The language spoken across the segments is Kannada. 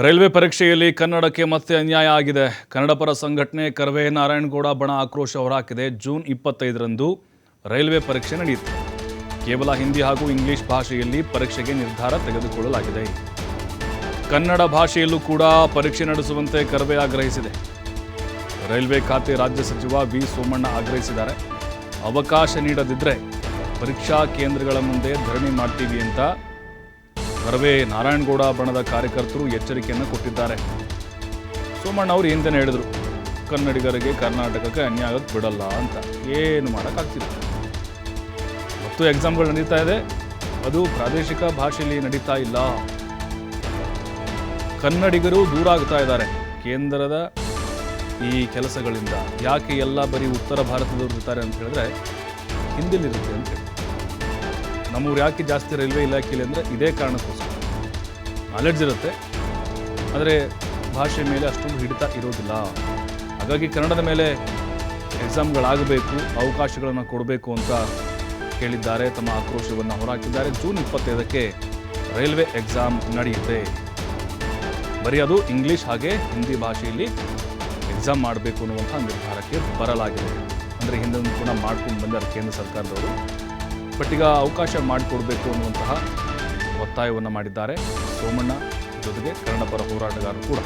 ರೈಲ್ವೆ ಪರೀಕ್ಷೆಯಲ್ಲಿ ಕನ್ನಡಕ್ಕೆ ಮತ್ತೆ ಅನ್ಯಾಯ ಆಗಿದೆ. ಕನ್ನಡ ಪರ ಸಂಘಟನೆ ಕರವೇ ನಾರಾಯಣಗೌಡ ಬಣ ಆಕ್ರೋಶ ಹೊರಹಾಕಿದೆ. ಜೂನ್ 25ರಂದು ರೈಲ್ವೆ ಪರೀಕ್ಷೆ ನಡೆಯುತ್ತೆ. ಕೇವಲ ಹಿಂದಿ ಹಾಗೂ ಇಂಗ್ಲಿಷ್ ಭಾಷೆಯಲ್ಲಿ ಪರೀಕ್ಷೆಗೆ ನಿರ್ಧಾರ ತೆಗೆದುಕೊಳ್ಳಲಾಗಿದೆ. ಕನ್ನಡ ಭಾಷೆಯಲ್ಲೂ ಕೂಡ ಪರೀಕ್ಷೆ ನಡೆಸುವಂತೆ ಕರವೇ ಆಗ್ರಹಿಸಿದೆ. ರೈಲ್ವೆ ಖಾತೆ ರಾಜ್ಯ ಸಚಿವ ವಿ ಸೋಮಣ್ಣ ಆಗ್ರಹಿಸಿದ್ದಾರೆ. ಅವಕಾಶ ನೀಡದಿದ್ದರೆ ಪರೀಕ್ಷಾ ಕೇಂದ್ರಗಳ ಮುಂದೆ ಧರಣಿ ಮಾಡ್ತೀವಿ ಅಂತ ಕರವೇ ನಾರಾಯಣಗೌಡ ಬಣದ ಕಾರ್ಯಕರ್ತರು ಎಚ್ಚರಿಕೆಯನ್ನು ಕೊಟ್ಟಿದ್ದಾರೆ. ಸೋಮಣ್ಣ ಅವರು ಹಿಂದೆನೇ ಹೇಳಿದರು, ಕನ್ನಡಿಗರಿಗೆ ಕರ್ನಾಟಕಕ್ಕೆ ಅನ್ಯಾಯ ಆಗೋಕ್ಕೆ ಬಿಡಲ್ಲ ಅಂತ. ಏನು ಮಾಡೋಕ್ಕಾಗ್ತಿಲ್ಲ. ಮತ್ತು ಎಕ್ಸಾಮ್ಗಳು ನಡೀತಾ ಇದೆ, ಅದು ಪ್ರಾದೇಶಿಕ ಭಾಷೆಯಲ್ಲಿ ನಡೀತಾ ಇಲ್ಲ. ಕನ್ನಡಿಗರು ದೂರ ಆಗ್ತಾ ಇದ್ದಾರೆ ಕೇಂದ್ರದ ಈ ಕೆಲಸಗಳಿಂದ. ಯಾಕೆ ಎಲ್ಲ ಬರೀ ಉತ್ತರ ಭಾರತದವರು ಇರ್ತಾರೆ ಅಂತ ಹೇಳಿದ್ರೆ ಹಿಂದಿಲಿರುತ್ತೆ ಅಂತ ಹೇಳಿ. ನಮ್ಮೂರು ಯಾಕೆ ಜಾಸ್ತಿ ರೈಲ್ವೆ ಇಲಾಖೆಯಲ್ಲಿ ಅಂದರೆ ಇದೇ ಕಾರಣಕ್ಕೋಸ್ಕರ. ನಾಲೆಡ್ಜ್ ಇರುತ್ತೆ, ಆದರೆ ಭಾಷೆ ಮೇಲೆ ಅಷ್ಟೊಂದು ಹಿಡಿತ ಇರೋದಿಲ್ಲ. ಹಾಗಾಗಿ ಕನ್ನಡದ ಮೇಲೆ ಎಕ್ಸಾಮ್ಗಳಾಗಬೇಕು, ಅವಕಾಶಗಳನ್ನು ಕೊಡಬೇಕು ಅಂತ ಕೇಳಿದ್ದಾರೆ. ತಮ್ಮ ಆಕ್ರೋಶವನ್ನು ಹೊರಹಾಕಿದ್ದಾರೆ. ಜೂನ್ 25ಕ್ಕೆ ರೈಲ್ವೆ ಎಕ್ಸಾಮ್ ನಡೆಯುತ್ತೆ. ಬರೀ ಅದು ಇಂಗ್ಲೀಷ್ ಹಾಗೆ ಹಿಂದಿ ಭಾಷೆಯಲ್ಲಿ ಎಕ್ಸಾಮ್ ಮಾಡಬೇಕು ಅನ್ನುವಂಥ ನಿರ್ಧಾರಕ್ಕೆ ಬರಲಾಗಿದೆ. ಅಂದರೆ ಹಿಂದೆ ಕೂಡ ಮಾಡ್ಕೊಂಡು ಬಂದಾರೆ ಕೇಂದ್ರ ಸರ್ಕಾರದವರು. ಬಟ್ ಈಗ ಅವಕಾಶ ಮಾಡಿಕೊಡ್ಬೇಕು ಅನ್ನುವಂತಹ ಒತ್ತಾಯವನ್ನು ಮಾಡಿದ್ದಾರೆ ಸೋಮಣ್ಣ. ಜೊತೆಗೆ ಕನ್ನಡ ಪರ ಹೋರಾಟಗಾರರು ಕೂಡ.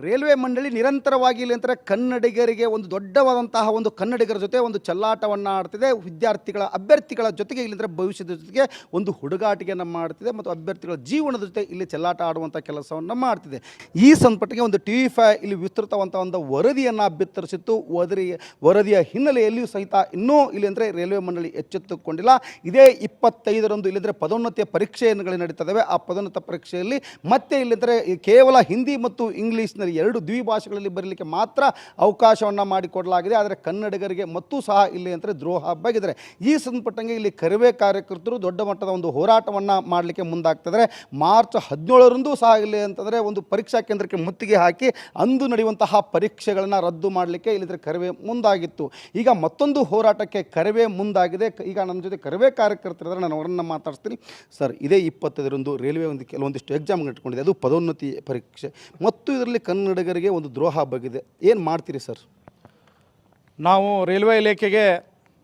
ರೈಲ್ವೆ ಮಂಡಳಿ ನಿರಂತರವಾಗಿ ಇಲ್ಲಿ ಅಂತಾರೆ ಕನ್ನಡಿಗರಿಗೆ ಒಂದು ದೊಡ್ಡವಾದಂತಹ ಒಂದು ಕನ್ನಡಿಗರ ಜೊತೆ ಒಂದು ಚೆಲ್ಲಾಟವನ್ನು ಆಡ್ತಿದೆ. ವಿದ್ಯಾರ್ಥಿಗಳ ಅಭ್ಯರ್ಥಿಗಳ ಜೊತೆಗೆ ಇಲ್ಲಿಂದರೆ ಭವಿಷ್ಯದ ಜೊತೆಗೆ ಒಂದು ಹುಡುಗಾಟಿಕೆಯನ್ನು ಮಾಡ್ತಿದೆ ಮತ್ತು ಅಭ್ಯರ್ಥಿಗಳ ಜೀವನದ ಜೊತೆ ಇಲ್ಲಿ ಚೆಲ್ಲಾಟ ಆಡುವಂಥ ಕೆಲಸವನ್ನು ಮಾಡ್ತಿದೆ. ಈ ಸಂಪಟ್ಟಿಗೆ ಒಂದು TV5 ಇಲ್ಲಿ ವಿಸ್ತೃತವಂಥ ಒಂದು ವರದಿಯನ್ನು ಬಿತ್ತರಿಸಿತ್ತು. ವರದಿಯ ಹಿನ್ನೆಲೆಯಲ್ಲಿಯೂ ಸಹಿತ ಇನ್ನೂ ಇಲ್ಲಿ ಅಂದರೆ ರೈಲ್ವೆ ಮಂಡಳಿ ಎಚ್ಚೆತ್ತುಕೊಂಡಿಲ್ಲ. ಇದೇ 25ರಂದು ಇಲ್ಲಿಂದರೆ ಪದೋನ್ನತಿಯ ಪರೀಕ್ಷೆಗಳು ನಡೀತವೆ. ಆ ಪದೋನ್ನತ ಪರೀಕ್ಷೆಯಲ್ಲಿ ಮತ್ತೆ ಇಲ್ಲಿಂದರೆ ಕೇವಲ ಹಿಂದಿ ಮತ್ತು ಇಂಗ್ಲೀಷ್ನಲ್ಲಿ ಎರಡು ದ್ವಿಭಾಷೆಗಳಲ್ಲಿ ಬರಲಿಕ್ಕೆ ಮಾತ್ರ ಅವಕಾಶವನ್ನು ಮಾಡಿಕೊಡಲಾಗಿದೆ. ಆದರೆ ಕನ್ನಡಿಗರಿಗೆ ಮತ್ತೂ ಸಹ ಇಲ್ಲಿ ಅಂದರೆ ದ್ರೋಹ ಬಗೆದರೆ. ಈ ಸಂಪಟ್ಟಂಗೆ ಇಲ್ಲಿ ಕರವೇ ಕಾರ್ಯಕರ್ತರು ದೊಡ್ಡ ಮಟ್ಟದ ಒಂದು ಹೋರಾಟವನ್ನು ಮಾಡಲಿಕ್ಕೆ ಮುಂದಾಗ್ತಿದ್ದಾರೆ. ಮಾರ್ಚ್ 17ರಂದು ಸಹ ಇಲ್ಲಿ ಅಂತಂದರೆ ಒಂದು ಪರೀಕ್ಷಾ ಕೇಂದ್ರಕ್ಕೆ ಮುತ್ತಿಗೆ ಹಾಕಿ ಅಂದು ನಡೆಯುವಂತಹ ಪರೀಕ್ಷೆಗಳನ್ನು ರದ್ದು ಮಾಡಲಿಕ್ಕೆ ಇಲ್ಲಿದ್ರೆ ಕರವೇ ಮುಂದಾಗಿತ್ತು. ಈಗ ಮತ್ತೊಂದು ಹೋರಾಟಕ್ಕೆ ಕರವೇ ಮುಂದಾಗಿದೆ. ಈಗ ನನ್ನ ಜೊತೆ ಕರವೇ ಕಾರ್ಯಕರ್ತರಿದ್ದಾರೆ, ನಾನು ಅವರನ್ನು ಮಾತಾಡ್ತೀನಿ. ಸರ್, ಇದೇ 25ರಂದು ರೈಲ್ವೆ ಒಂದು ಕೆಲವೊಂದಿಷ್ಟು ಎಕ್ಸಾಮ್ ಇಟ್ಕೊಂಡಿದೆ, ಅದು ಪದೋನ್ನತಿ ಪರೀಕ್ಷೆ ಮತ್ತು ಇದರಲ್ಲಿ ಕನ್ನಡಿಗರಿಗೆ ಒಂದು ದ್ರೋಹ ಬಗೆದೆ. ಏನು ಮಾಡ್ತೀರಿ ಸರ್? ನಾವು ರೈಲ್ವೆ ಇಲಾಖೆಗೆ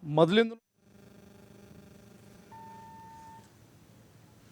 ಮೊದಲಿಂದ